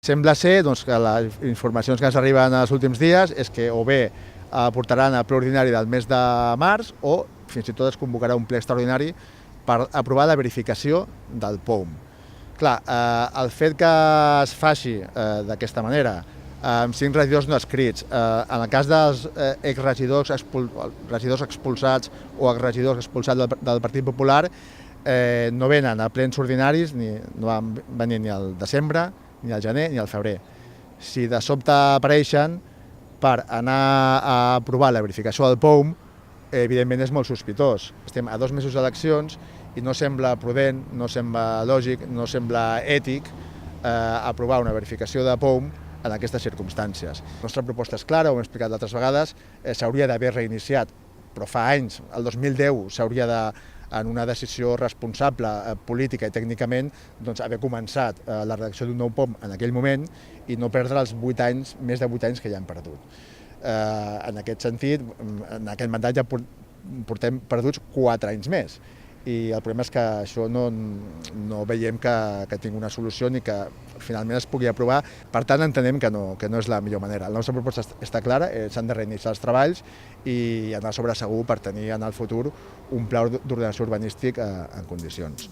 Sembla ser que les informacions que ens arriben els últims dies és que o bé portaran a ple ordinari del mes de març o fins i tot es convocarà un ple extraordinari per aprovar la verificació del POUM. Clar, el fet que es faci d'aquesta manera, amb 5 regidors no escrits, en el cas dels exregidors expulsats o exregidors expulsats del Partit Popular, no venen a plens ordinaris, no van venir ni al desembre, ni al gener, ni al febrer. Si de sobte apareixen per anar a aprovar la verificació del POUM, evidentment és molt sospitós. Estem a 2 mesos d'eleccions i no sembla prudent, no sembla lògic, no sembla ètic aprovar una verificació de POUM en aquestes circumstàncies. La nostra proposta és clara, ho hem explicat d'altres vegades, s'hauria d'haver reiniciat, però fa anys, el 2010, s'hauria de, en una decisió responsable política i tècnicament, haver començat la redacció d'un nou POUM en aquell moment i no perdre els 8 anys, més de 8 anys que ja hem perdut. En aquest sentit, en aquest mandat ja portem perduts 4 anys més. I el problema és que això no veiem que tingui una solució ni que finalment es pugui aprovar. Per tant, entenem que no és la millor manera. La nostra proposta està clara, s'han de reiniciar els treballs i anar sobre segur per tenir en el futur un pla d'ordenació urbanístic en condicions.